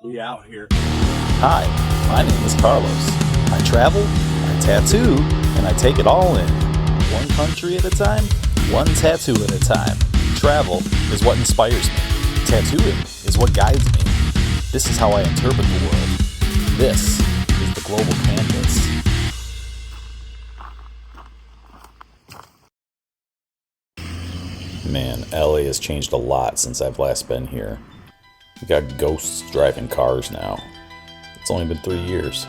We out here. Hi, my name is Carlos. I travel, I tattoo, and I take it all in. One country at a time, one tattoo at a time. Travel is what inspires me. Tattooing is what guides me. This is how I interpret the world. This is the global canvas. Man, LA has changed a lot since I've last been here. We got ghosts driving cars now. It's only been 3 years.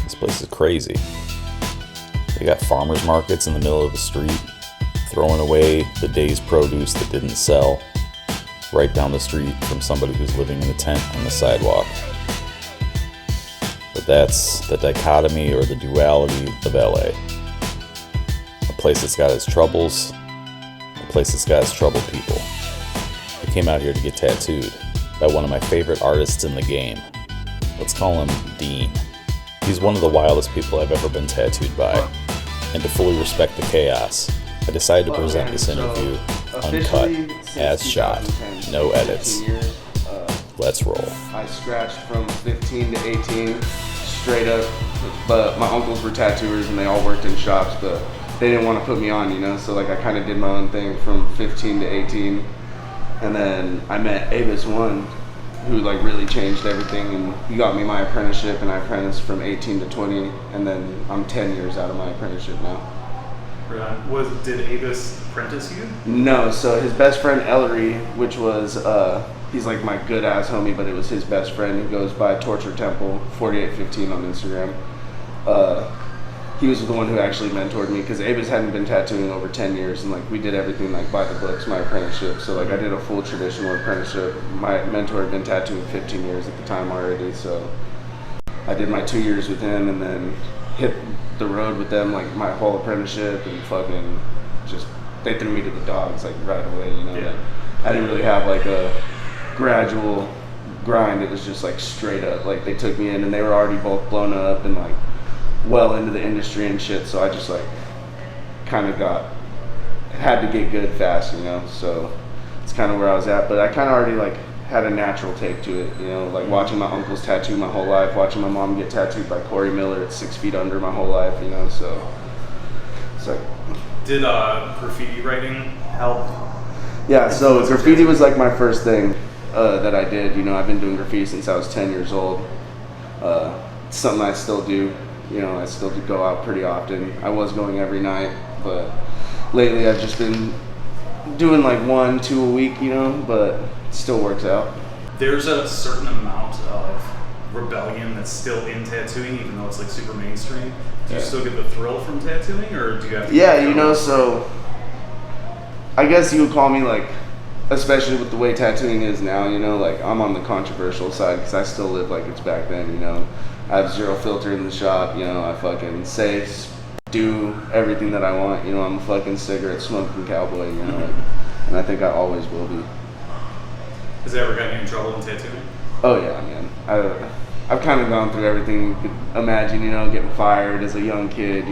This place is crazy. They got farmers markets in the middle of the street, throwing away the day's produce that didn't sell, right down the street from somebody who's living in a tent on the sidewalk. But that's the dichotomy or the duality of LA. A place that's got its troubles, a place that's got its troubled people. I came out here to get tattooed by one of my favorite artists in the game. Let's call him Dean. He's one of the wildest people I've ever been tattooed by. And to fully respect the chaos, I decided to present this interview uncut, as shot, no edits. Let's roll. I scratched from 15 to 18, straight up, but my uncles were tattooers and they all worked in shops, but they didn't want to put me on, so like I kind of did my own thing from 15 to 18. And then I met Avis who like really changed everything, and he got me my apprenticeship, and I apprenticed from 18 to 20, and then I'm 10 years out of my apprenticeship now. Did Avis apprentice you? No, so his best friend Ellery, which was, he's like my good ass homie, but it was his best friend. He goes by Torture Temple 4815 on Instagram. He was the one who actually mentored me, because Avis hadn't been tattooing over 10 years, and like we did everything like by the books, my apprenticeship. So like I did a full traditional apprenticeship. My mentor had been tattooing 15 years at the time already, so I did my 2 years with him and then hit the road with them like my whole apprenticeship, and fucking just, they threw me to the dogs like right away, Yeah. Like, I didn't really have like a gradual grind. It was just like straight up, like they took me in and they were already both blown up and like well into the industry and shit, so I just like kind of had to get good fast, so it's kind of where I was at. But I kind of already like had a natural take to it, like watching my uncles tattoo my whole life, watching my mom get tattooed by Corey Miller at 6 feet under my whole life, so it's like. Did graffiti writing help? Yeah, so graffiti was like my first thing that I did. I've been doing graffiti since I was 10 years old. It's something I still do. I still do go out pretty often. I was going every night, but lately I've just been doing like 1-2 a week, but it still works out. There's a certain amount of rebellion that's still in tattooing, even though it's like super mainstream. Do you still get the thrill from tattooing, or do you have to? Yeah, so I guess you would call me like, especially with the way tattooing is now, like I'm on the controversial side because I still live like it's back then, I have zero filter in the shop, I fucking say, do everything that I want, I'm a fucking cigarette smoking cowboy, and I think I always will be. Has it ever gotten you in trouble in tattooing? Oh yeah, man. I've kind of gone through everything you could imagine, getting fired as a young kid,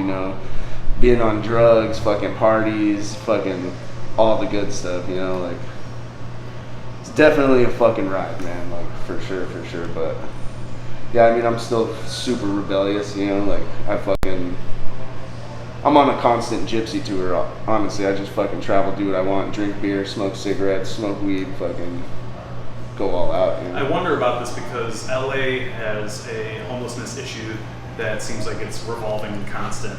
being on drugs, fucking parties, fucking all the good stuff, like it's definitely a fucking ride, man, like for sure, but yeah, I'm still super rebellious, like I'm on a constant gypsy tour, honestly. I just fucking travel, do what I want, drink beer, smoke cigarettes, smoke weed, fucking go all out. I wonder about this because LA has a homelessness issue that seems like it's revolving and constant.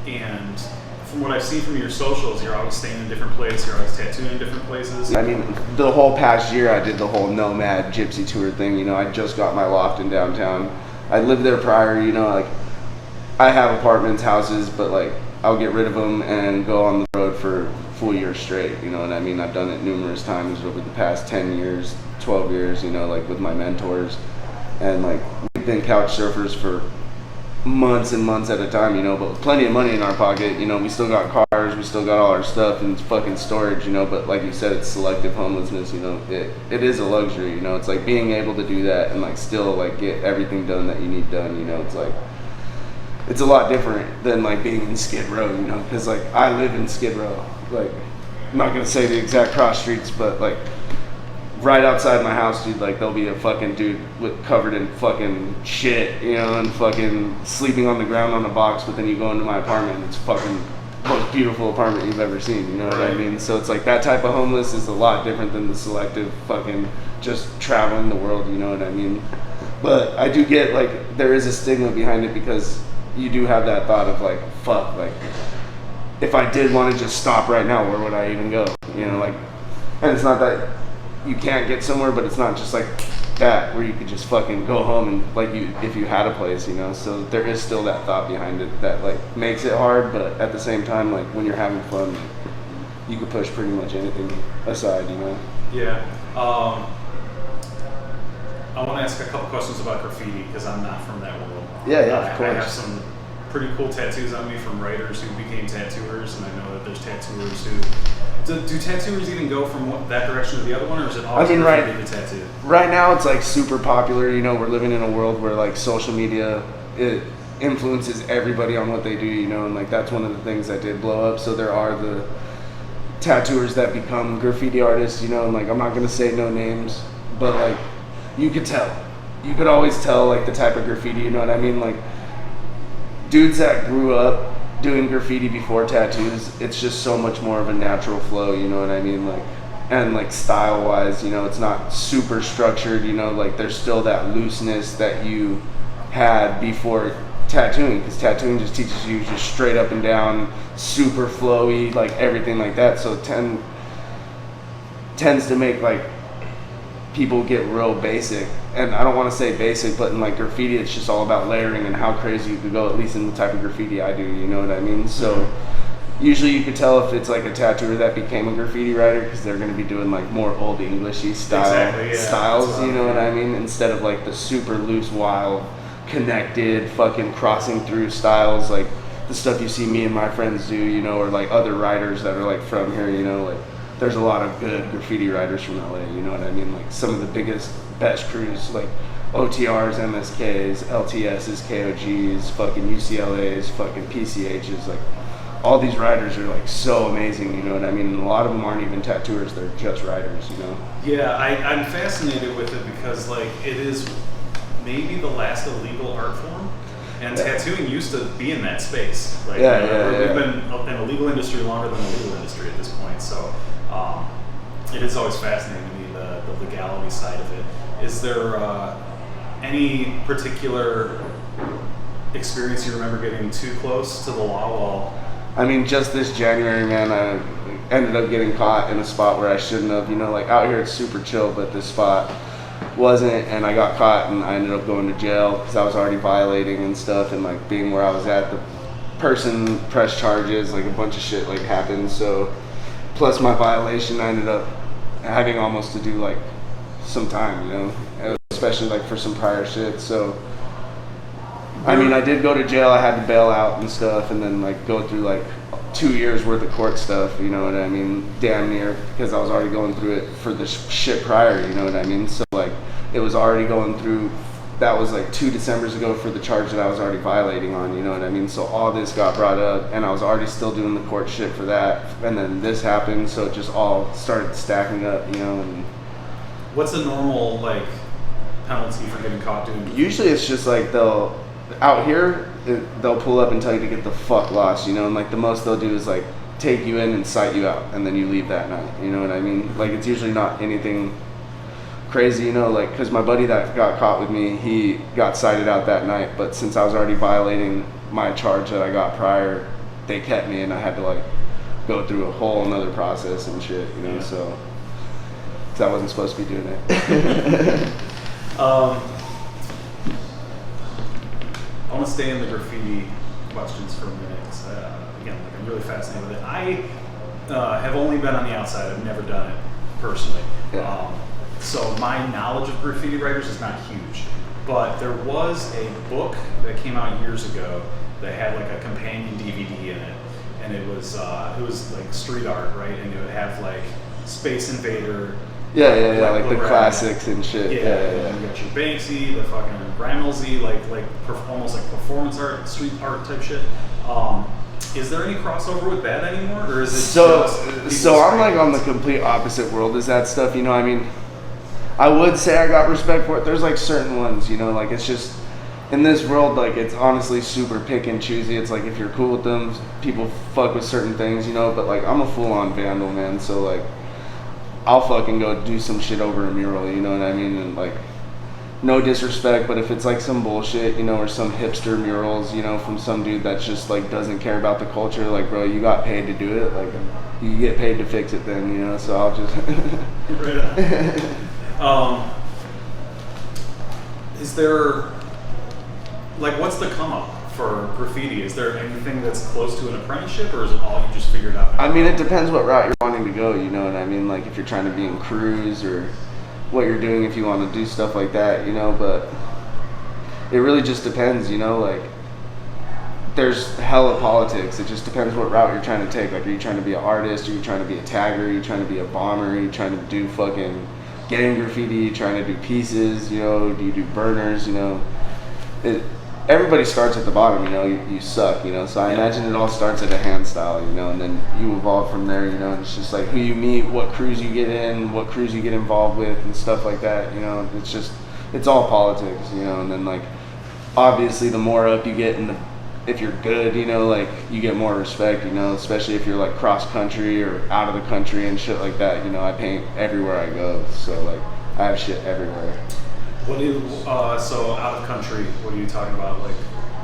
And from what I've seen from your socials, you're always staying in a different place, you're always tattooing in different places. The whole past year I did the whole nomad gypsy tour thing, I just got my loft in downtown. I lived there prior, like I have apartments, houses, but like I'll get rid of them and go on the road for full years straight, you know what I mean? I've done it numerous times over the past 10 years, 12 years, like with my mentors. And like we've been couch surfers for months and months at a time, but with plenty of money in our pocket, we still got cars, we still got all our stuff in fucking storage, but like you said, it's selective homelessness, it is a luxury, it's like being able to do that and like still like get everything done that you need done, it's like, it's a lot different than like being in Skid Row, because like I live in Skid Row, like I'm not gonna say the exact cross streets, but like right outside my house, dude, like there'll be a fucking dude covered in fucking shit, you know, and fucking sleeping on the ground on a box. But then you go into my apartment, and it's fucking most beautiful apartment you've ever seen. You know what I mean? So it's like that type of homeless is a lot different than the selective fucking just traveling the world. You know what I mean? But I do get like there is a stigma behind it because you do have that thought of like, fuck, like if I did want to just stop right now, where would I even go? You know, like, and it's not that you can't get somewhere, but it's not just like that where you could just fucking go home and like you if you had a place, you know. So there is still that thought behind it that like makes it hard, but at the same time, like when you're having fun, like, you could push pretty much anything aside, you know. Yeah. I want to ask a couple questions about graffiti because I'm not from that world. Yeah, of course. I have some pretty cool tattoos on me from writers who became tattooers, and I know that there's tattooers who. Do tattooers even go from that direction to the other one, or is it always graffiti to tattoo? Right now, it's like super popular. You know, we're living in a world where like social media it influences everybody on what they do. You know, and like that's one of the things that did blow up. So there are the tattooers that become graffiti artists. You know, and like I'm not gonna say no names, but like you could tell. You could always tell like the type of graffiti. You know what I mean? Like dudes that grew up doing graffiti before tattoos, it's just so much more of a natural flow, you know what I mean? Like, and like style wise, you know, it's not super structured, you know, like there's still that looseness that you had before tattooing, because tattooing just teaches you just straight up and down, super flowy, like everything like that. So it tends to make like people get real basic. And I don't want to say basic, but in like graffiti, it's just all about layering and how crazy you could go, at least in the type of graffiti I do, you know what I mean? So usually you could tell if it's like a tattooer that became a graffiti writer because they're going to be doing like more old Englishy styles, you know what I mean? Instead of like the super loose, wild, connected, fucking crossing through styles, like the stuff you see me and my friends do, you know, or like other writers that are like from here, you know, like there's a lot of good graffiti writers from LA, you know what I mean? Like some of the biggest, best crews, like OTRs, MSKs, LTSs, KOGs, fucking UCLAs, fucking PCHs, like all these writers are like so amazing, you know what I mean? And a lot of them aren't even tattooers, they're just writers, you know? Yeah, I'm fascinated with it because like it is maybe the last illegal art form. And tattooing used to be in that space. Like, we've been in a legal industry longer than a legal industry at this point. So it is always fascinating to me, the legality side of it. Is there any particular experience you remember getting too close to the law while? I mean, just this January, man, I ended up getting caught in a spot where I shouldn't have. You know, like out here it's super chill, but this spot wasn't, and I got caught and I ended up going to jail because I was already violating and stuff, and like being where I was at, the person pressed charges, like a bunch of shit like happened. So plus my violation, I ended up having almost to do like some time, you know, especially like for some prior shit. So I mean, I did go to jail, I had to bail out and stuff, and then like go through like 2 years worth of court stuff, you know what I mean, damn near, because I was already going through it for the shit prior, you know what I mean? So like it was already going through, that was like 2 Decembers ago for the charge that I was already violating on, you know what I mean? So all this got brought up, and I was already still doing the court shit for that, and then this happened, so it just all started stacking up, you know. And what's a normal like penalty for getting caught doing? Usually it's just like out here, they'll pull up and tell you to get the fuck lost, you know, and like the most they'll do is like take you in and cite you out, and then you leave that night, you know what I mean? Like it's usually not anything crazy, you know, like because my buddy that got caught with me, he got cited out that night, but since I was already violating my charge that I got prior, they kept me, and I had to like go through a whole another process and shit, you know, so because I wasn't supposed to be doing it. I want to stay in the graffiti questions for a minute. Again, like I'm really fascinated with it. I have only been on the outside. I've never done it personally. Yeah. So my knowledge of graffiti writers is not huge. But there was a book that came out years ago that had like a companion DVD in it. And it was like street art, right? And it would have like Space Invader. Yeah, like the classics and shit. Yeah. You got your Banksy, the fucking Ramelsy, like almost like performance art, street art type shit. Is there any crossover with that anymore, or is it so I'm like on the complete opposite world as that stuff? You know, I mean, I would say I got respect for it. There's like certain ones, you know, like it's just in this world, like it's honestly super pick and choosy. It's like if you're cool with them, people fuck with certain things, you know. But like I'm a full-on vandal, man. So like I'll fucking go do some shit over a mural, you know what I mean? And like no disrespect, but if it's like some bullshit, you know, or some hipster murals, you know, from some dude that's just like doesn't care about the culture, like bro, you got paid to do it. Like you get paid to fix it, then, you know. So I'll just right on. Is there, like, what's the come up for graffiti? Is there anything that's close to an apprenticeship, or is it all you just figured out? I mean, it depends what route you're wanting to go, you know what I mean? Like, if you're trying to be in crews, or what you're doing if you want to do stuff like that, you know, but it really just depends, you know, like, there's hella politics. It just depends what route you're trying to take. Like, are you trying to be an artist? Are you trying to be a tagger? Are you trying to be a bomber? Are you trying to do fucking gang graffiti? Trying to do pieces, you know? Do you do burners, you know? Everybody starts at the bottom, you know? You suck, you know? So I imagine it all starts at a hand style, you know? And then you evolve from there, you know? And it's just like who you meet, what crews you get in, what crews you get involved with, and stuff like that, you know? It's just, it's all politics, you know? And then, like, obviously the more up you get in the, if you're good, you know, like, you get more respect, you know, especially if you're like cross country or out of the country and shit like that, you know. I paint everywhere I go, so like I have shit everywhere. What do you, so out of country, what are you talking about? Like,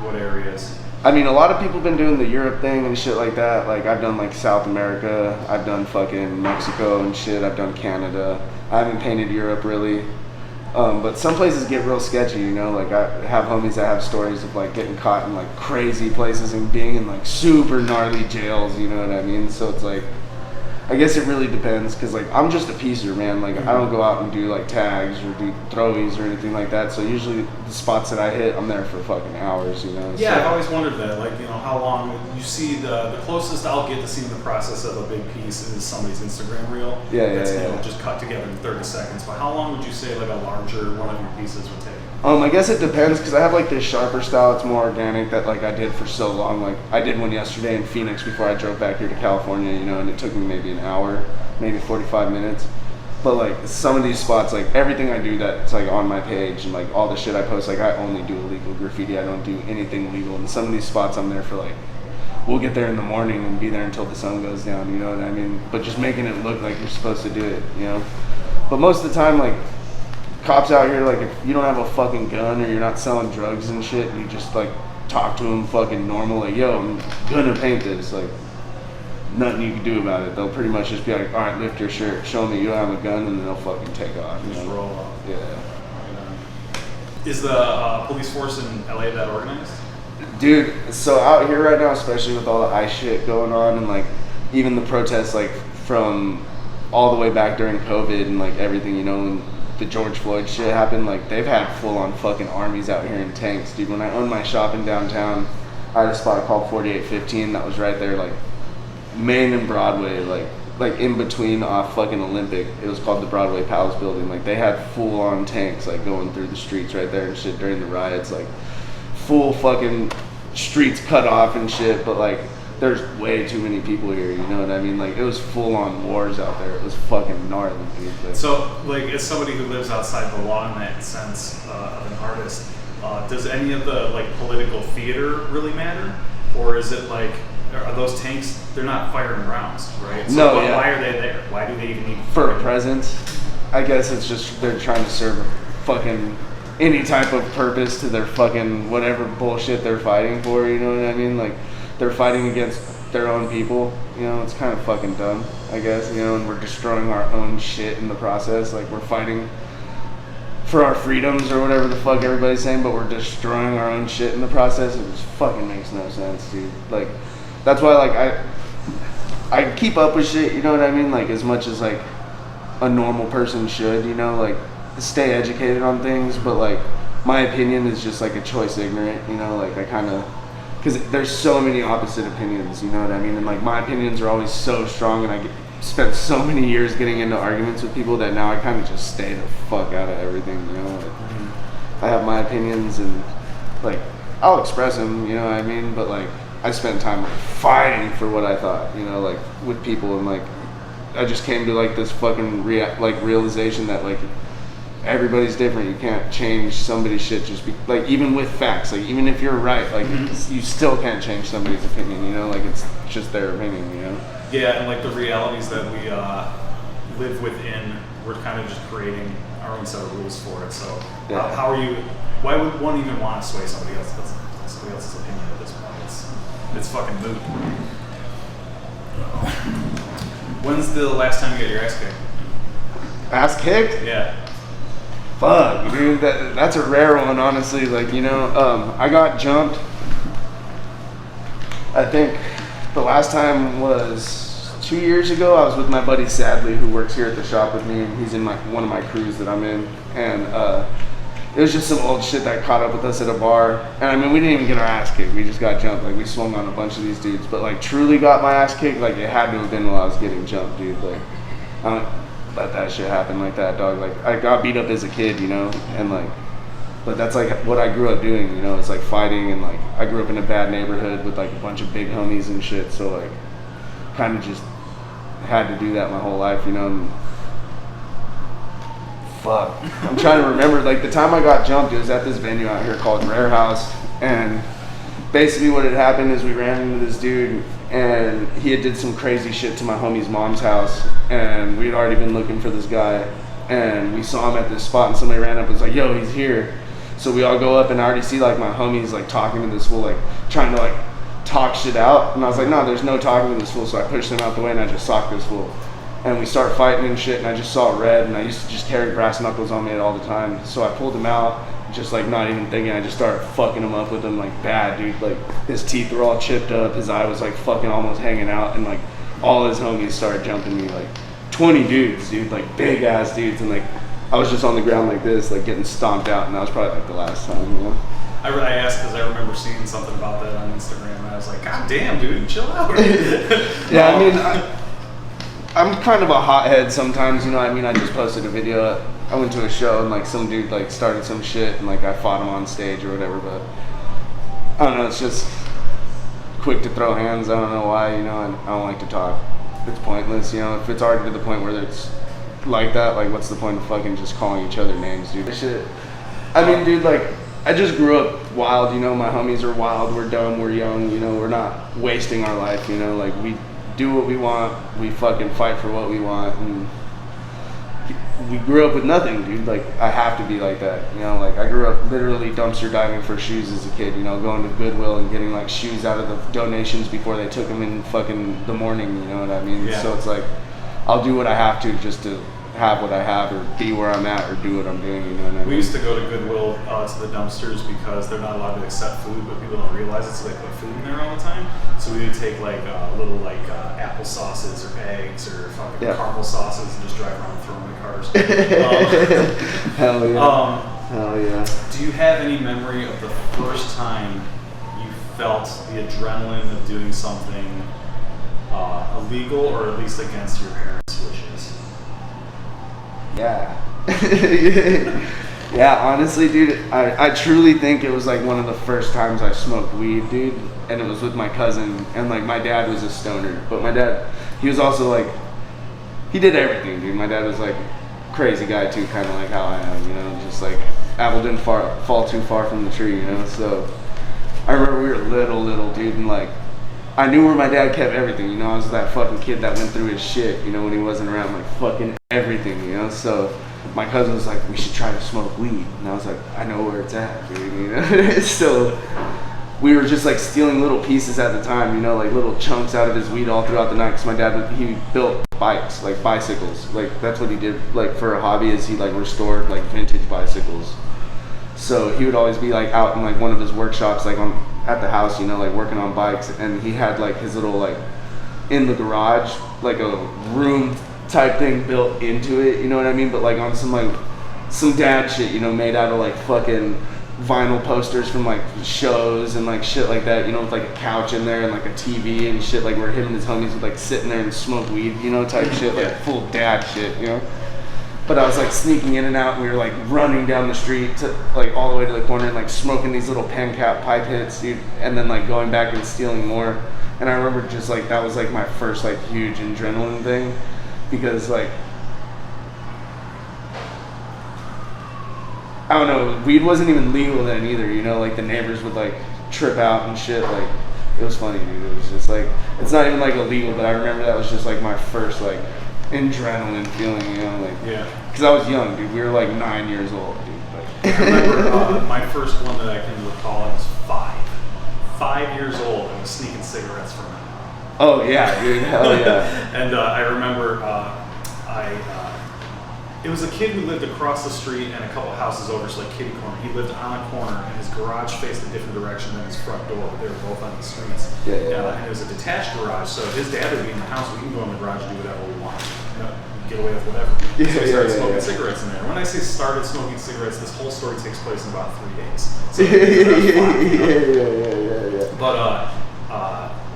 what areas? I mean, a lot of people have been doing the Europe thing and shit like that. Like, I've done like South America, I've done fucking Mexico and shit, I've done Canada. I haven't painted Europe really. But some places get real sketchy, you know, like I have homies that have stories of like getting caught in like crazy places and being in like super gnarly jails, you know what I mean? So it's like, I guess it really depends, because like I'm just a piecer, man. Like I don't go out and do like tags or do throwies or anything like that. So usually the spots that I hit, I'm there for fucking hours, you know. Yeah, so, I've always wondered that. Like, you know, how long you see the closest I'll get to seeing the process of a big piece is somebody's Instagram reel. That's, you know, just cut together in 30 seconds. But how long would you say like a larger one of your pieces would take? I guess it depends, because I have like this sharper style. It's more organic that like I did for so long. Like I did one yesterday in Phoenix before I drove back here to California, you know, and it took me maybe an hour, maybe 45 minutes. But like some of these spots, like everything I do that's like on my page and like all the shit I post, like I only do illegal graffiti. I don't do anything legal. And some of these spots I'm there for like, we'll get there in the morning and be there until the sun goes down, you know what I mean? But just making it look like you're supposed to do it, you know? But most of the time, like, cops out here, like, if you don't have a fucking gun or you're not selling drugs and shit, and you just like talk to them fucking normal, like, yo, I'm gonna paint this, like, nothing you can do about it. They'll pretty much just be like, all right, lift your shirt, show me you don't have a gun, and then they'll fucking take off. Just roll off. Yeah. Is the police force in LA that organized? Dude, so out here right now, especially with all the ICE shit going on, and like even the protests, like from all the way back during COVID and like everything, you know, when the George Floyd shit happened, like they've had full on fucking armies out here in tanks, dude. When I owned my shop in downtown, I had a spot called 4815 that was right there, like Main and Broadway, like in between off fucking Olympic. It was called the Broadway Palace Building. Like they had full on tanks like going through the streets right there and shit during the riots, like full fucking streets cut off and shit. But like there's way too many people here, you know what I mean? Like it was full on wars out there. It was fucking gnarly, dude. Like, so like as somebody who lives outside the law in that sense of an artist, does any of the like political theater really matter, or is it like, are those tanks, they're not firing rounds, right? So no, yeah. Why are they there? Why do they even need for a presence? I guess it's just they're trying to serve fucking any type of purpose to their fucking whatever bullshit they're fighting for, you know what I mean? Like they're fighting against their own people, you know. It's kind of fucking dumb, I guess, you know, and we're destroying our own shit in the process. Like we're fighting for our freedoms or whatever the fuck everybody's saying, but we're destroying our own shit in the process. It just fucking makes no sense, dude. Like that's why like I keep up with shit, you know what I mean? Like as much as like a normal person should, you know, like stay educated on things, but like my opinion is just like a choice ignorant, you know, like I kind of, because there's so many opposite opinions, you know what I mean? And like my opinions are always so strong, and I spent so many years getting into arguments with people that now I kind of just stay the fuck out of everything, you know? Like, I have my opinions and like I'll express them, you know what I mean? But like I spent time like fighting for what I thought, you know, like with people, and like I just came to like this fucking realization that like everybody's different. You can't change somebody's shit just like, even with facts, like even if you're right, like you still can't change somebody's opinion, you know, like it's just their opinion, you know. Yeah, and like the realities that we live within, we're kind of just creating our own set of rules for it. So how are you, why would one even want to sway somebody else's opinion at this point? It's fucking moot. When's the last time you got your ass kicked? Ass kicked? Yeah. Fuck, dude, that's a rare one, honestly. Like, you know, I got jumped. I think the last time was 2 years ago. I was with my buddy Sadly, who works here at the shop with me, and he's in one of my crews that I'm in. And it was just some old shit that caught up with us at a bar. And I mean, we didn't even get our ass kicked. We just got jumped. Like, we swung on a bunch of these dudes. But like, truly got my ass kicked, like it had to have been while I was getting jumped, dude. Like, I don't let that shit happen like that, dog. Like, I got beat up as a kid, you know, and like, but that's like what I grew up doing, you know. It's like fighting, and like I grew up in a bad neighborhood with like a bunch of big homies and shit, so like kind of just had to do that my whole life, you know. And fuck, I'm trying to remember, like the time I got jumped, it was at this venue out here called Rare House, and basically what had happened is we ran into this dude, and he had did some crazy shit to my homie's mom's house, and we had already been looking for this guy, and we saw him at this spot, and somebody ran up and was like, yo, he's here. So we all go up, and I already see like my homies like talking to this fool, like trying to like talk shit out, and I was like, no, there's no talking to this fool. So I pushed him out the way, and I just socked this fool, and we start fighting and shit, and I just saw red, and I used to just carry brass knuckles on me all the time, so I pulled him out, just like not even thinking. I just started fucking him up with him like bad, dude. Like his teeth were all chipped up, his eye was like fucking almost hanging out, and like all his homies started jumping me, like 20 dudes, dude, like big ass dudes, and like I was just on the ground like this, like getting stomped out, and that was probably like the last time, you know. I asked because I remember seeing something about that on Instagram, and I was like, God damn, dude, chill out. Yeah, I mean, I'm kind of a hothead sometimes, you know. I mean, I just posted a video. I went to a show, and like some dude like started some shit, and like I fought him on stage or whatever, but I don't know, it's just quick to throw hands. I don't know why, you know, and I don't like to talk. It's pointless, you know. If it's already to the point where it's like that, like what's the point of fucking just calling each other names, dude? Shit. I mean, dude, like I just grew up wild, you know. My homies are wild, we're dumb, we're young, you know. We're not wasting our life, you know. Like we do what we want, we fucking fight for what we want, and we grew up with nothing, dude. Like I have to be like that, you know. Like I grew up literally dumpster diving for shoes as a kid, you know, going to Goodwill and getting like shoes out of the donations before they took them in fucking the morning, you know what I mean? Yeah. So it's like I'll do what I have to just to have what I have, or be where I'm at, or do what I'm doing, you know what I mean? We used to go to Goodwill to the dumpsters because they're not allowed to accept food, but people don't realize it, so they put food in there all the time. So we would take like little like apple sauces or eggs or fucking caramel sauces and just drive around and throw them in the cars. Hell yeah. Hell yeah. Do you have any memory of the first time you felt the adrenaline of doing something illegal, or at least against your parents' wishes? Yeah. Yeah, honestly, dude, I truly think it was like one of the first times I smoked weed, dude, and it was with my cousin, and like my dad was a stoner, but my dad, he was also like, he did everything, dude. My dad was like crazy guy too, kind of like how I am, you know, just like apple didn't fall too far from the tree, you know. So I remember we were little, dude, and like I knew where my dad kept everything, you know. I was that fucking kid that went through his shit, you know, when he wasn't around, like fucking everything, you know. So my cousin was like, we should try to smoke weed, and I was like, I know where it's at, dude, you know. So we were just like stealing little pieces at the time, you know, like little chunks out of his weed all throughout the night, because my dad, he built bikes, like bicycles, like that's what he did, like for a hobby, is he like restored like vintage bicycles. So he would always be like out in like one of his workshops, like at the house, you know, like working on bikes, and he had like his little like in the garage, like a room type thing built into it, you know what I mean? But like on some dad shit, you know, made out of like fucking vinyl posters from like shows and like shit like that, you know, with like a couch in there and like a TV and shit, like where him and his homies would like sit in there and smoke weed, you know, type shit, like full dad shit, you know. But I was like sneaking in and out, and we were like running down the street to like all the way to the corner and like smoking these little pen cap pipe hits, dude, and then like going back and stealing more. And I remember just like that was like my first like huge adrenaline thing, because like I don't know, weed wasn't even legal then either, you know, like the neighbors would like trip out and shit, like it was funny, dude. It was just like, it's not even like illegal, but I remember that was just like my first like adrenaline feeling, you know, like, Yeah. because I was young, dude. We were like 9 years old, dude. Like, I remember my first one that I can recall, I was 5. 5 years old, I was sneaking cigarettes from him. oh yeah, dude, hell yeah. And I remember it was a kid who lived across the street and a couple houses over, so like kitty corner. He lived on a corner and his garage faced a different direction than his front door, but they were both on the streets. Yeah. And it was a detached garage, so his dad would be in the house. We can go in the garage and do whatever we want. You know, get away with whatever. Yeah, so we started yeah, smoking yeah. cigarettes in there. When I say started smoking cigarettes, this whole story takes place in about 3 days. So yeah. But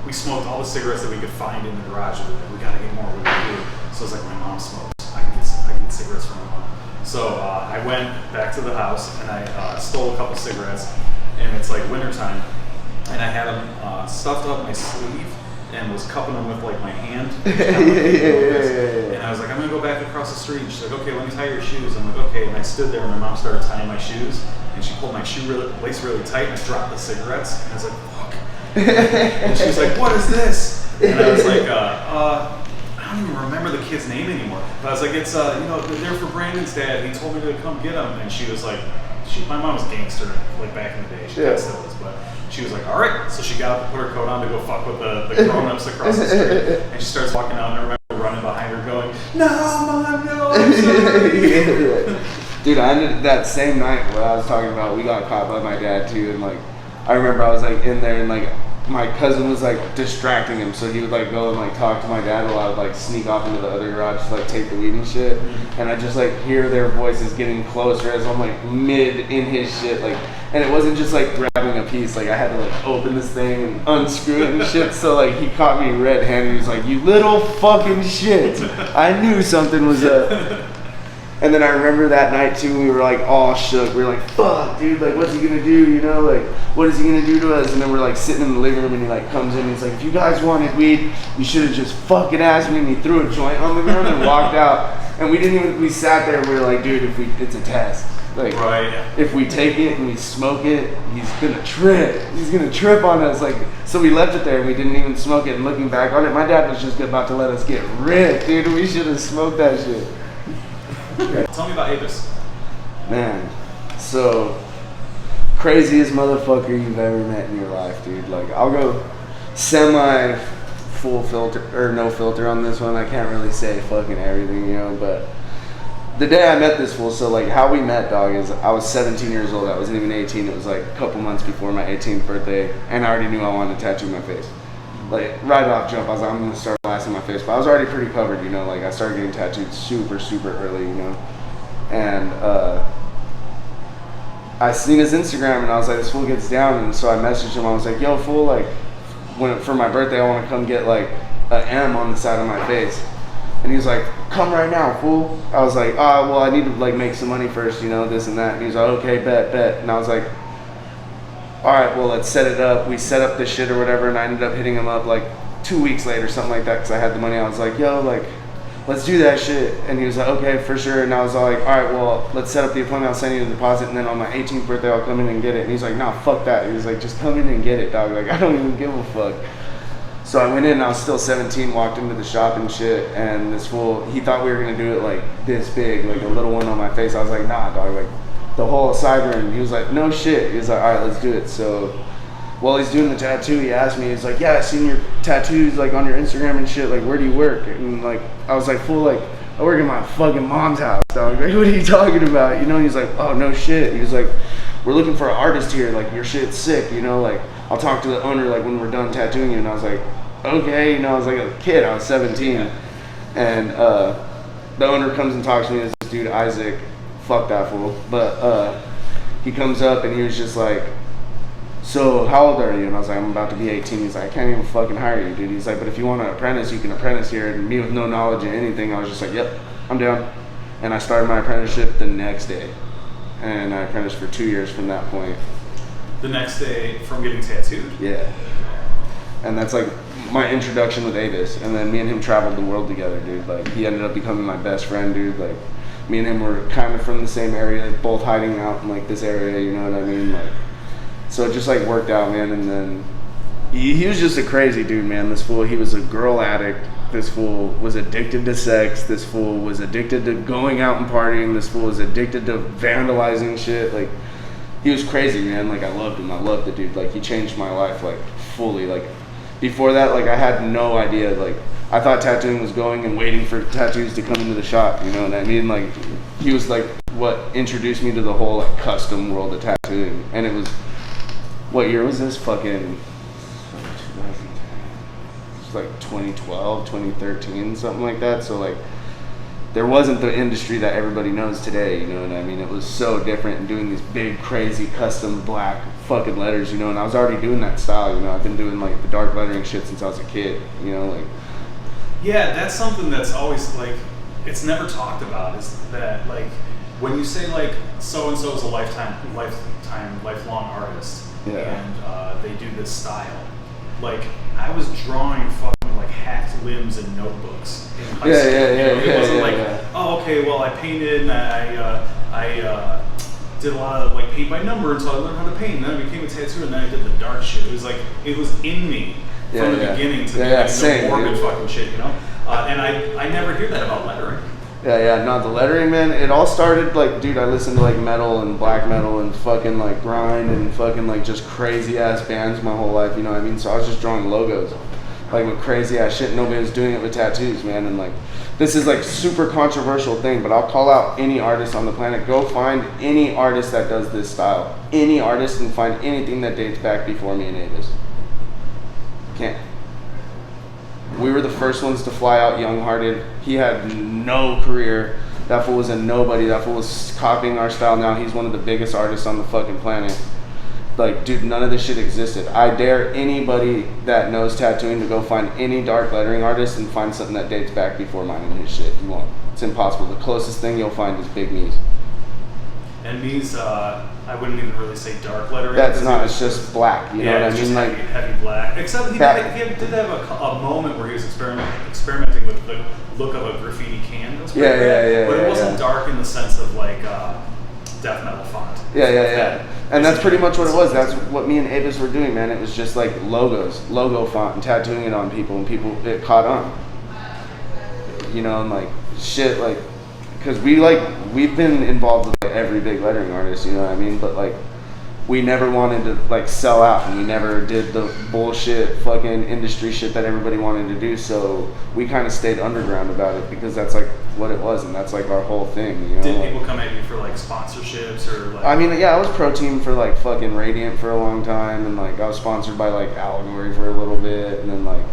we smoked all the cigarettes that we could find in the garage. We gotta get more. What do we do? So it's like my mom smokes. I can get cigarettes from my mom. So I went back to the house and I stole a couple cigarettes. And it's like wintertime, and I had them stuffed up my sleeve and was cupping them with like my hand. And I was like, I'm gonna go back across the street. And she's like, okay, let me tie your shoes. I'm like, okay. And I stood there and my mom started tying my shoes, and she pulled my lace really tight, and I dropped the cigarettes. And I was like, fuck. And she was like, what is this? And I was like, I don't even remember the kid's name anymore. But I was like, it's they're for Brandon's dad. He told me to come get them. And she was like, my mom was Gangster like back in the day. She still is, but she was like, all right. So she got up and put her coat on to go fuck with the grown-ups across the street. And she starts walking out, and I remember running behind her going, no, Mom, no, I'm sorry. Dude, I ended that same night what I was talking about, we got caught by my dad too, and like I remember I was like in there and like my cousin was like distracting him, so he would like go and like talk to my dad while I would like sneak off into the other garage to like take the weed and shit. And I just like hear their voices getting closer as I'm like mid in his shit, like, and it wasn't just like grabbing a piece, like I had to like open this thing and unscrew it and shit. So like he caught me red-handed. He was like, you little fucking shit. I knew something was up. And then I remember that night too, we were like all shook. We were like, fuck, dude, like what's he gonna do, you know, like what is he gonna do to us? And then we're like sitting in the living room and he like comes in and he's like, if you guys wanted weed, you should have just fucking asked me. And he threw a joint on the ground and walked out. And we sat there and we were like, dude, it's a test. Like, right. If we take it and we smoke it, he's gonna trip. He's gonna trip on us. Like, so we left it there and we didn't even smoke it. And looking back on it, my dad was just about to let us get ripped, dude. We should have smoked that shit. Tell me about Avis. Man, so craziest motherfucker you've ever met in your life, dude. Like, I'll go semi full filter or no filter on this one. I can't really say fucking everything, you know, but the day I met this fool, so like how we met, dog, is I was 17 years old. I wasn't even 18. It was like a couple months before my 18th birthday, and I already knew I wanted to tattoo my face. Like, right off jump, I was like, I'm gonna start blasting my face. But I was already pretty covered, you know, like I started getting tattooed super early, you know. And I seen his Instagram and I was like, this fool gets down. And so I messaged him. I was like, yo, fool, like for my birthday, I want to come get like an M on the side of my face. And he was like, come right now, fool. I was like, well, I need to like make some money first, you know, this and that. And he was like, okay, bet. And I was like, all right, well, let's set it up. We set up this shit or whatever, and I ended up hitting him up like 2 weeks later, something like that, because I had the money. I was like, yo, like, let's do that shit. And he was like, okay, for sure. And I was like, all right, well, let's set up the appointment. I'll send you the deposit, and then on my 18th birthday, I'll come in and get it. And he's like, nah, fuck that. He was like, just come in and get it, dog. Like, I don't even give a fuck. So I went in, and I was still 17, walked into the shop and shit, and this fool, he thought we were going to do it like this big, like a little one on my face. I was like, nah, dog, like, the whole side rim. He was like, no shit. He was like, all right, let's do it. So while he's doing the tattoo, he asked me, he's like, yeah, I seen your tattoos like on your Instagram and shit, like where do you work? And like I was like, fool, like I work in my fucking mom's house, dog. Like, what are you talking about? You know, and he's like, oh, no shit. He was like, we're looking for an artist here, like your shit's sick, you know, like I'll talk to the owner like when we're done tattooing you. And I was like, okay, you know, I was like a kid, I was 17. And the owner comes and talks to me, this dude Isaac. Fuck that fool. But he comes up and he was just like, so how old are you? And I was like, I'm about to be 18. He's like, I can't even fucking hire you, dude. He's like, but if you want to apprentice, you can apprentice here. And me with no knowledge of anything, I was just like, yep, I'm down. And I started my apprenticeship the next day. And I apprenticed for 2 years from that point. The next day from getting tattooed? Yeah. And that's like my introduction with Avis. And then me and him traveled the world together, dude. Like, he ended up becoming my best friend, dude. Like, me and him were kind of from the same area, like, both hiding out in like this area, you know what I mean? Like, so it just like worked out, man. And then he was just a crazy dude, man. This fool, he was a girl addict. This fool was addicted to sex. This fool was addicted to going out and partying. This fool was addicted to vandalizing shit. Like, he was crazy, man. Like, I loved him. I loved the dude. Like, he changed my life, like, fully. Like, before that, like, I had no idea. Like, I thought tattooing was going and waiting for tattoos to come into the shop, you know what I mean? Like, he was, like, what introduced me to the whole, like, custom world of tattooing. And it was, what year was this? Fucking, like 2012, 2013, something like that. So like there wasn't the industry that everybody knows today, you know what I mean? It was so different, and doing these big crazy custom black fucking letters, you know, and I was already doing that style, you know. I've been doing like the dark lettering shit since I was a kid, you know, like. Yeah, that's something that's always like, it's never talked about, is that like when you say like so and so is a lifelong artist, yeah, and they do this style. Like, I was drawing fucking like hacked limbs in notebooks in high school. It wasn't oh, okay, well, I painted and I did a lot of like paint by number until I learned how to paint, and then I became a tattooer, and then I did the dark shit. It was like, it was in me from the beginning to the morbid fucking shit, you know? And I never hear that about lettering. No, the lettering, man, it all started, like, dude, I listened to, like, metal and black metal and fucking, like, grind and fucking, like, just crazy-ass bands my whole life, you know what I mean? So I was just drawing logos, like, with crazy-ass shit. Nobody was doing it with tattoos, man, and, like, this is, like, super controversial thing, but I'll call out any artist on the planet. Go find any artist that does this style. Any artist, and find anything that dates back before me and Avis. Can't. We were the first ones to fly out young-hearted. He had no career. That fool was a nobody. That fool was copying our style now. He's one of the biggest artists on the fucking planet. Like, dude, none of this shit existed. I dare anybody that knows tattooing to go find any dark lettering artist and find something that dates back before mine and his shit. You won't. It's impossible. The closest thing you'll find is Big Me's. And Me's, I wouldn't even really say dark lettering. That's not, it's just black, you know what I mean? Like heavy black. Except he did have a moment where he was experimenting with the look of a graffiti canvas. But it wasn't dark in the sense of like death metal font. And that's pretty much what it was. That's what me and Avis were doing, man. It was just like logo font, and tattooing it on people, and it caught on. You know, and like shit, like, because we've been involved with like every big lettering artist, you know what I mean? But like, we never wanted to like sell out, and we never did the bullshit fucking industry shit that everybody wanted to do. So we kind of stayed underground about it, because that's like what it was, and that's like our whole thing. You know? Did people come at you for like sponsorships or like? I mean, yeah, I was pro team for like fucking Radiant for a long time, and like I was sponsored by like Allegory for a little bit, and then like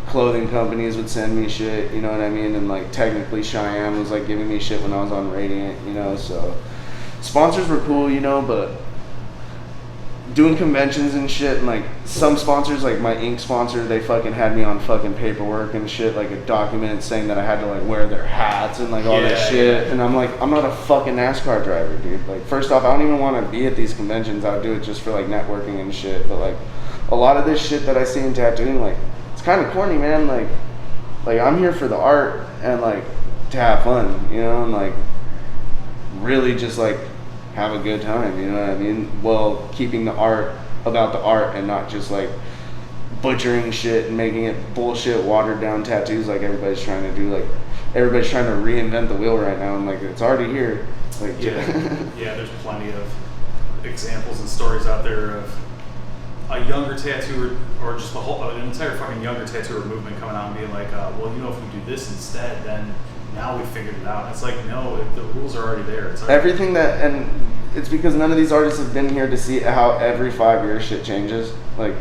clothing companies would send me shit, you know what I mean? And like technically Cheyenne was like giving me shit when I was on Radiant, you know, so sponsors were cool, you know, but doing conventions and shit, and like some sponsors, like my ink sponsor, they fucking had me on fucking paperwork and shit, like a document saying that I had to like wear their hats and like all that shit. And I'm like, I'm not a fucking NASCAR driver, dude. Like, first off, I don't even want to be at these conventions. I would do it just for like networking and shit. But like a lot of this shit that I see in tattooing, like, it's kind of corny, man. Like I'm here for the art and like to have fun, you know, and like really just like have a good time, you know what I mean? Well, keeping the art about the art and not just like butchering shit and making it bullshit watered down tattoos like everybody's trying to do. Like, everybody's trying to reinvent the wheel right now, and like it's already here. Like, there's plenty of examples and stories out there of a younger tattooer, or just an entire fucking younger tattooer movement coming out and being like, well, you know, if we do this instead, then now we figured it out. And it's like, no, the rules are already there. It's already everything that, and it's because none of these artists have been here to see how every 5 years shit changes. Like,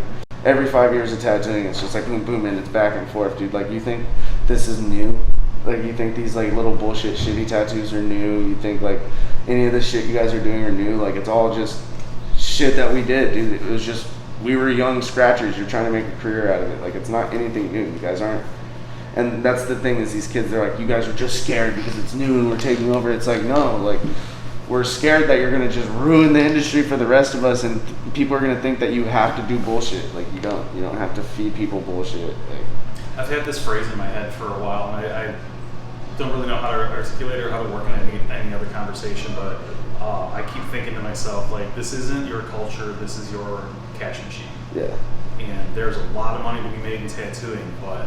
every 5 years of tattooing, it's just like boom, boom, and it's back and forth, dude. Like, you think this is new? Like, you think these like little bullshit shitty tattoos are new? You think like any of this shit you guys are doing are new? Like, it's all just shit that we did, dude. It was just, we were young scratchers. You're trying to make a career out of it. Like, it's not anything new. You guys aren't. And that's the thing, is these kids, they're like, you guys are just scared because it's new and we're taking over. It's like, no, like, we're scared that you're going to just ruin the industry for the rest of us, and people are going to think that you have to do bullshit. Like, you don't have to feed people bullshit. Like, I've had this phrase in my head for a while, and I don't really know how to articulate or how to work in any other conversation, but I keep thinking to myself, like, this isn't your culture, this is your cash machine. Yeah. And there's a lot of money to be made in tattooing, but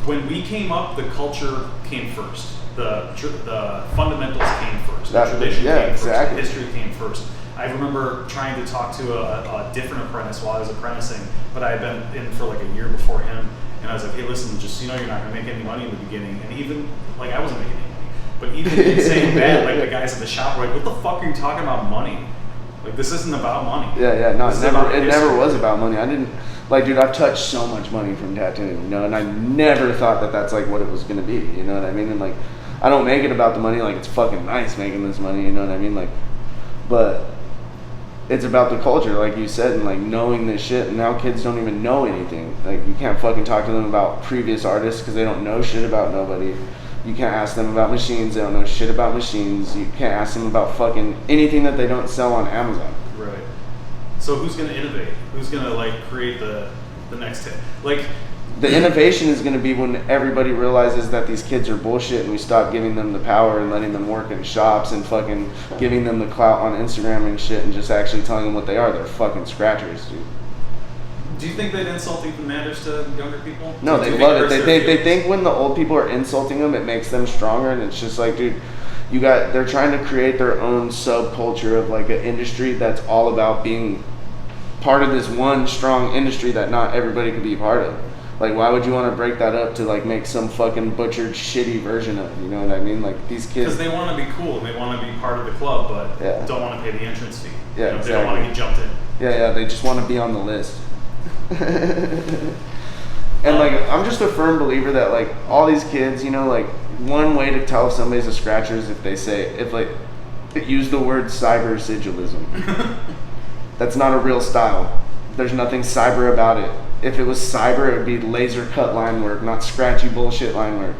when we came up, the culture came first. The fundamentals came first. The tradition came first. The history came first. I remember trying to talk to a different apprentice while I was apprenticing, but I had been in for like a year before him, and I was like, hey, listen, just so you know, you're not going to make any money in the beginning. And even, like, I wasn't making any money, but even in saying that, like, the guys at the shop were like, what the fuck are you talking about money? Like, this isn't about money. Yeah, no, it never was about money. I didn't, like, dude, I've touched so much money from tattooing, you know, and I never thought that that's, like, what it was going to be, you know what I mean? And, like, I don't make it about the money, like, it's fucking nice making this money, you know what I mean? Like, but it's about the culture, like you said, and, like, knowing this shit, and now kids don't even know anything. Like, you can't fucking talk to them about previous artists because they don't know shit about nobody. You can't ask them about machines, they don't know shit about machines. You can't ask them about fucking anything that they don't sell on Amazon. Right. So who's going to innovate? Who's going to, like, create the next hit? Like, the innovation is going to be when everybody realizes that these kids are bullshit and we stop giving them the power and letting them work in shops and fucking giving them the clout on Instagram and shit and just actually telling them what they are. They're fucking scratchers, dude. Do you think that insulting matters to younger people? No, they love it. They think when the old people are insulting them, it makes them stronger, and it's just like, dude, they're trying to create their own subculture of, like, an industry that's all about being part of this one strong industry that not everybody could be a part of. Like, why would you want to break that up to, like, make some fucking butchered, shitty version of it? You know what I mean? Like, these kids... Because they want to be cool and they want to be part of the club, but don't want to pay the entrance fee. Yeah, exactly. They don't want to get jumped in. Yeah, they just want to be on the list. And, like, I'm just a firm believer that, like, all these kids, you know, like, one way to tell if somebody's a scratcher is if they say, use the word cyber sigilism. That's not a real style. There's nothing cyber about it. If it was cyber, it would be laser cut line work, not scratchy bullshit line work.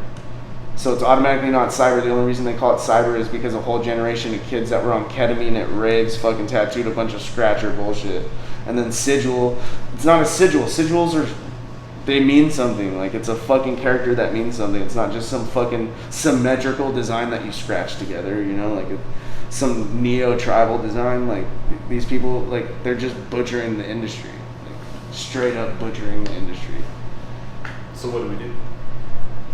So it's automatically not cyber. The only reason they call it cyber is because a whole generation of kids that were on ketamine at raves fucking tattooed a bunch of scratcher bullshit. And then sigil, it's not a sigil. Sigils they mean something. Like, it's a fucking character that means something. It's not just some fucking symmetrical design that you scratch together, you know, like some neo-tribal design. Like, these people, like, they're just butchering the industry. Straight up butchering the industry. So what do we do?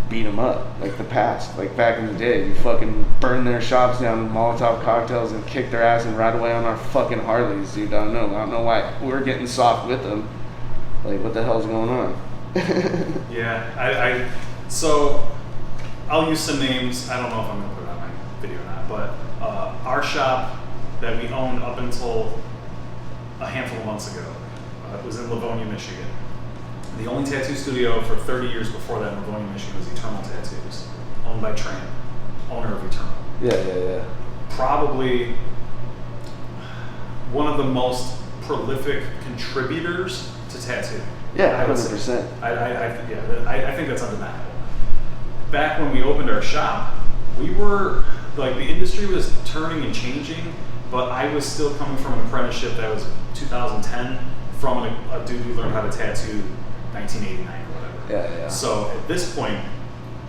Beat them up, like the past, like back in the day. You fucking burn their shops down with Molotov cocktails and kick their ass and ride away on our fucking Harleys, dude. I don't know why we're getting soft with them. Like, what the hell's going on? Yeah, so I'll use some names. I don't know if I'm gonna put it on my video or not, but our shop that we owned up until a handful of months ago. It was in Livonia, Michigan. The only tattoo studio for 30 years before that in Livonia, Michigan was Eternal Tattoos, owned by Tramp, owner of Eternal. Yeah. Probably one of the most prolific contributors to tattoo. Yeah, 100%. I think that's undeniable. Back when we opened our shop, we were, like, the industry was turning and changing, but I was still coming from an apprenticeship that was 2010. From a dude who learned how to tattoo 1989 or whatever. Yeah. So at this point,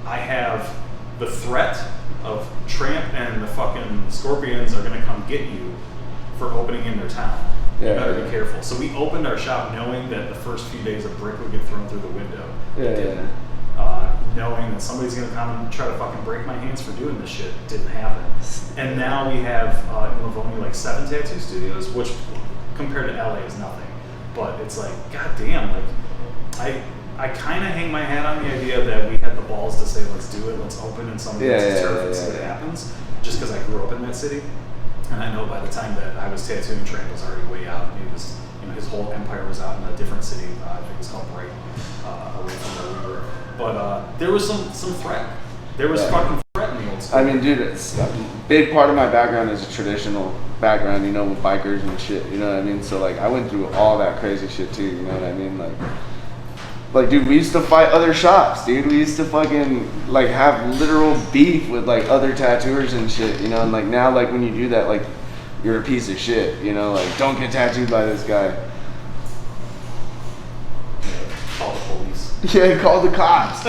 I have the threat of Tramp and the fucking Scorpions are going to come get you for opening in their town. You better be careful. So we opened our shop knowing that the first few days a brick would get thrown through the window. Knowing that somebody's going to come and try to fucking break my hands for doing this shit. Didn't happen. And now we have in Livonia like 7 tattoo studios, which compared to LA is nothing. But it's like, goddamn, like, I kind of hang my hat on the idea that we had the balls to say, let's do it, let's open in somebody else's turf and see what happens, just because I grew up in that city. And I know by the time that I was tattooing, Tramp was already way out. He was, you know, his whole empire was out in a different city. I think it was called Brighton, away from where we were. But there was some threat. There was fucking threat in the old school. I mean, dude, it's a big part of my background is a traditional background, you know, with bikers and shit, you know what I mean? So, like, I went through all that crazy shit too, you know what I mean? Like, dude, we used to fight other shops, dude. We used to fucking, like, have literal beef with, like, other tattooers and shit, you know? And, like, now, like, when you do that, like, you're a piece of shit, you know? Like, don't get tattooed by this guy. Call the police. Yeah, call the cops.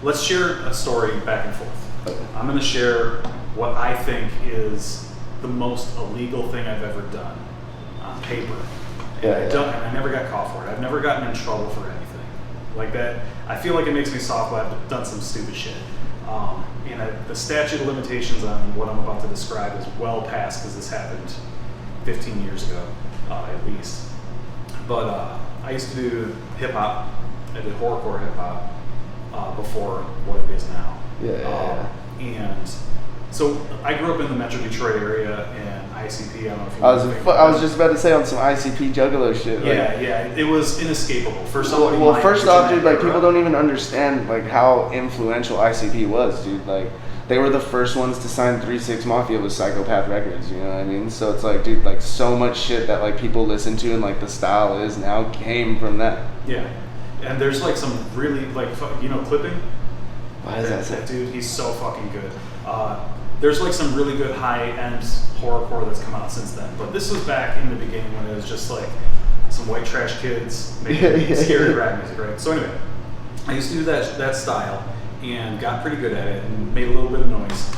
Let's share a story back and forth. Okay. I'm going to share what I think is the most illegal thing I've ever done on paper. And I never got caught for it. I've never gotten in trouble for anything like that. I feel like it makes me soft when I've done some stupid shit. And the statute of limitations on what I'm about to describe is well past because this happened 15 years ago, at least. But I used to do hip hop. I did horrorcore hip hop before what it is now. And so I grew up in the Metro Detroit area and ICP. I don't know if you I was just about to say on some ICP juggalo shit. Yeah, it was inescapable for somebody. Well, first off, dude, like people don't even understand like how influential ICP was, dude. Like they were the first ones to sign 3-6 Mafia with Psychopath Records. You know what I mean? So it's like, dude, like so much shit that like people listen to and like the style is now came from that. Yeah, and there's like some really like clipping. Why is that? Dude, he's so fucking good. There's like some really good high-end horrorcore that's come out since then. But this was back in the beginning when it was just like some white trash kids making scary rap music, right? So anyway, I used to do that style and got pretty good at it and made a little bit of noise.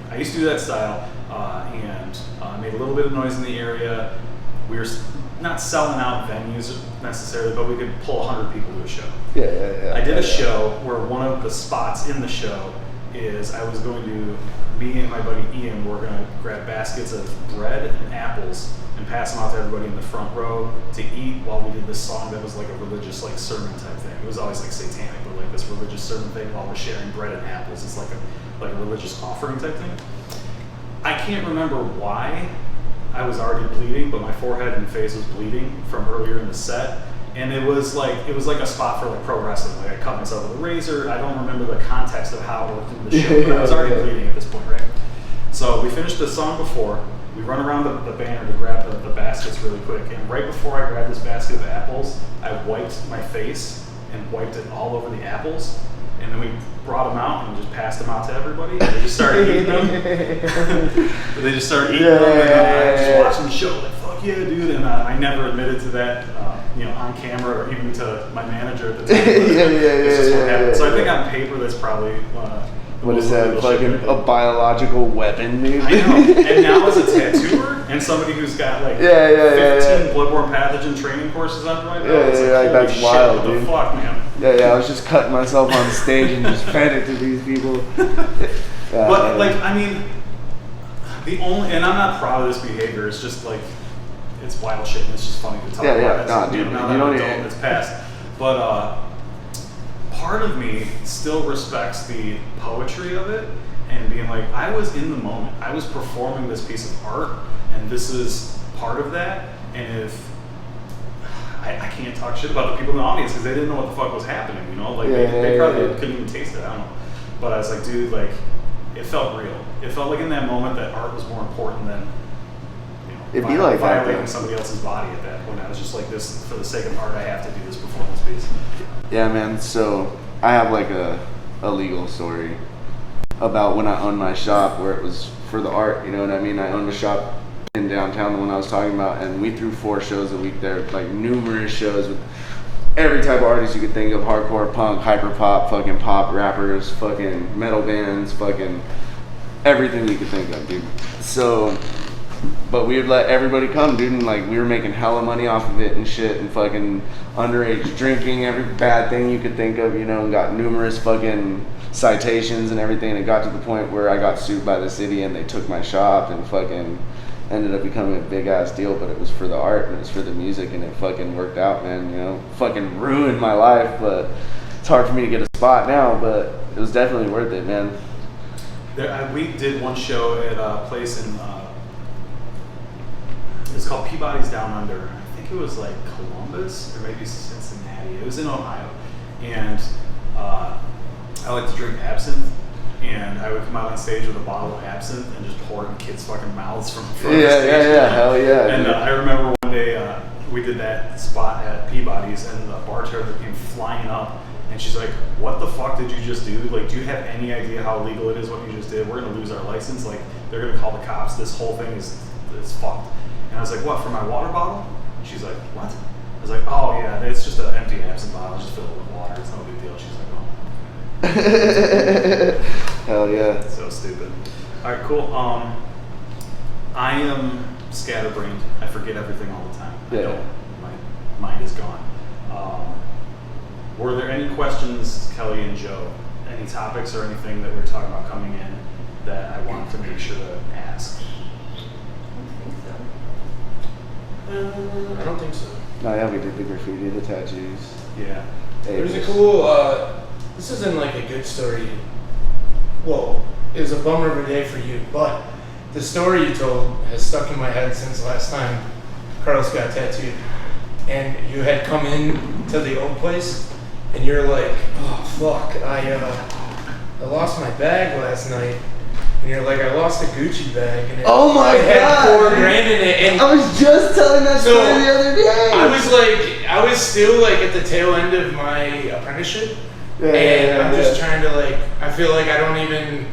I used to do that style and made a little bit of noise in the area. We were not selling out venues necessarily, but we could pull 100 people to a show. Yeah. I did a show where one of the spots in the show is I was going to, me and my buddy Ian were going to grab baskets of bread and apples and pass them out to everybody in the front row to eat while we did this song that was like a religious like sermon type thing. It was always like satanic, but like this religious sermon thing while we're sharing bread and apples. It's like a religious offering type thing. I can't remember why I was already bleeding, but my forehead and face was bleeding from earlier in the set. And it was like a spot for like pro wrestling. Like I cut myself with a razor. I don't remember the context of how it worked in the show, but I was already bleeding at this point, right? So we finished the song before. We run around the banner to grab the baskets really quick. And right before I grabbed this basket of apples, I wiped my face and wiped it all over the apples. And then we brought them out and just passed them out to everybody. And they just started eating them. And I just watched them show like, fuck yeah, dude. And I never admitted to that, on camera or even to my manager at the time. It's just what happened. So I think on paper that's probably what is that? Like a biological weapon, dude? I know. And now as a tattooer and somebody who's got like 15 bloodborne pathogen training courses under my belt, it's like that's shit, wild, what dude. the fuck, man? I was just cutting myself on stage and just fed it to these people. But like, I mean, and I'm not proud of this behavior. It's just like, it's wild shit. And it's just funny to talk about. Dude, now that I'm adult, it's past. But part of me still respects the poetry of it and being like, I was in the moment. I was performing this piece of art, and this is part of that. And if I can't talk shit about the people in the audience because they didn't know what the fuck was happening, Like they probably couldn't even taste it. I don't know. But I was like, dude, like it felt real. It felt like in that moment that art was more important than it'd be like violating somebody else's body at that point. I was just like, this for the sake of art, I have to do this performance piece. Yeah, man. So I have like a legal story about when I owned my shop where it was for the art. You know what I mean? I owned a shop in downtown, the one I was talking about, and we threw 4 shows a week there, like numerous shows with every type of artist you could think of: hardcore, punk, hyperpop, fucking pop rappers, fucking metal bands, fucking everything you could think of, dude. So, but we would let everybody come, dude, and like we were making hella money off of it and shit, and fucking underage drinking, every bad thing you could think of, and got numerous fucking citations and everything. And it got to the point where I got sued by the city and they took my shop and fucking ended up becoming a big ass deal. But it was for the art and it was for the music, and it fucking worked out, man. Fucking ruined my life, but it's hard for me to get a spot now, but it was definitely worth it, man. We did one show at a place in it's called Peabody's Down Under. I think it was like Columbus or maybe Cincinnati. It was in Ohio. And I like to drink absinthe. And I would come out on stage with a bottle of absinthe and just pour it in kids' fucking mouths from the front of the stage. Yeah, hell yeah. And I remember one day we did that spot at Peabody's, and the bartender came flying up. And she's like, what the fuck did you just do? Like, do you have any idea how illegal it is what you just did? We're going to lose our license. Like, they're going to call the cops. This whole thing is fucked. And I was like, what, for my water bottle? She's like, what? I was like, oh yeah, it's just an empty absinthe bottle. Just fill it with water. It's no big deal. She's like, oh. Hell yeah. So stupid. All right, cool. I am scatterbrained. I forget everything all the time. Yeah. My mind is gone. Were there any questions, Kelly and Joe? Any topics or anything that we're talking about coming in that I wanted to make sure to ask? I don't think so. No, yeah, we did the graffiti, the tattoos. Yeah. There's a cool, this isn't like a good story. Well, it was a bummer of a day for you, but the story you told has stuck in my head since last time Carlos got tattooed. And you had come in to the old place, and you're like, oh fuck, I lost my bag last night. And you're like, I lost a Gucci bag, and it, Oh my it had God. $4,000 in it. And I was just telling that So, story the other day. I was still like at the tail end of my apprenticeship, and I'm just trying to like, I feel like I don't even,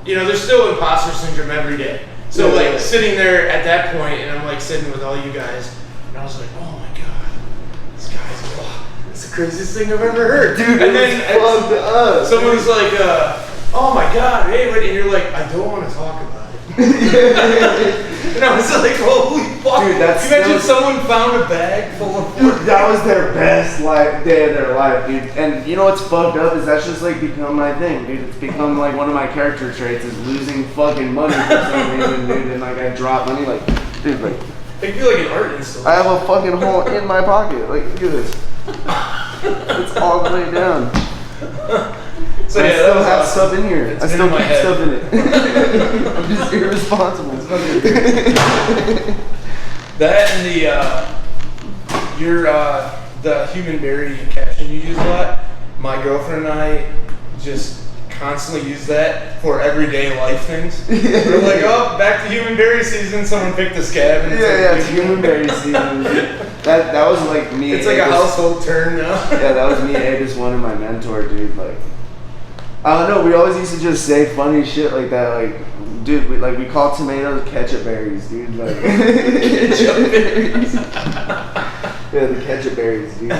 there's still imposter syndrome every day. So sitting there at that point, and I'm like sitting with all you guys, and I was like, oh my God, this guy's, it's the craziest thing I've ever heard. Dude, and then plugged up. someone was like, oh my God, hey, and you're like, I don't want to talk about it. And I was like, holy fuck. Dude, that's you imagine still- someone found a bag full of Dude, that was their best day of their life, dude. And you know what's fucked up is that's just like become my thing, dude. It's become like one of my character traits is losing fucking money for some reason, dude. And like I drop money, like, dude, like I feel like an art installation. I have a fucking hole in my pocket. Like, look at this. It's all the way down. So I yeah, that still was have awesome. stuff in here. It's I been still in my keep head. stuff in it. I'm just irresponsible. That and the human berry caption you use a lot. My girlfriend and I just constantly use that for everyday life things. We're like, oh, back to human berry season. Someone picked a scab. And It's human berry season. That was like me. It's like a household term now. Yeah, that was me, Avis, one of my mentor, dude. Like, I don't know. We always used to just say funny shit like that. Like, dude, we call tomatoes ketchup berries, dude. Like, ketchup berries. Yeah, the ketchup berries, dude.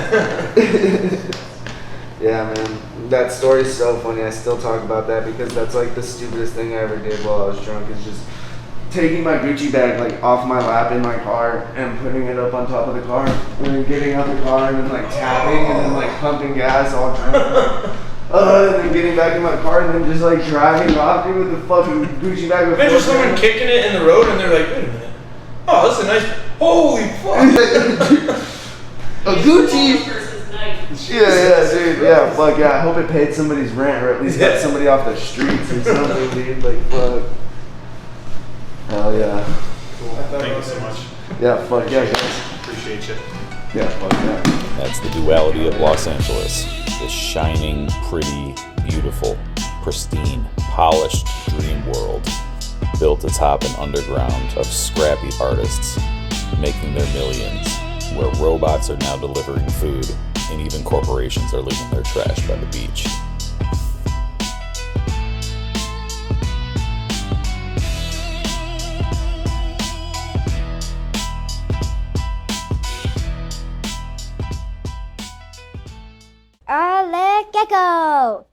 Yeah, man. That story's so funny. I still talk about that because that's like the stupidest thing I ever did while I was drunk. Is just taking my Gucci bag like off my lap in my car and putting it up on top of the car, and then getting out the car and then like tapping and then like pumping gas all drunk. And then getting back in my car and then just like driving off dude, with the fucking Gucci bag. With Imagine someone kicking it in the road and they're like, wait a minute. Oh, that's a nice. Holy fuck. A Gucci. Versus knife. Yeah, dude. Yeah, fuck yeah. I hope it paid somebody's rent or at least got somebody off the streets or something, dude. Like, fuck. Hell yeah. Cool. Thank you so much. Yeah, fuck yeah, guys. Appreciate you. Yeah, fuck yeah. That's the Duality of Los Angeles. This shining, pretty, beautiful, pristine, polished dream world built atop an underground of scrappy artists making their millions, where robots are now delivering food and even corporations are leaving their trash by the beach. Gecko!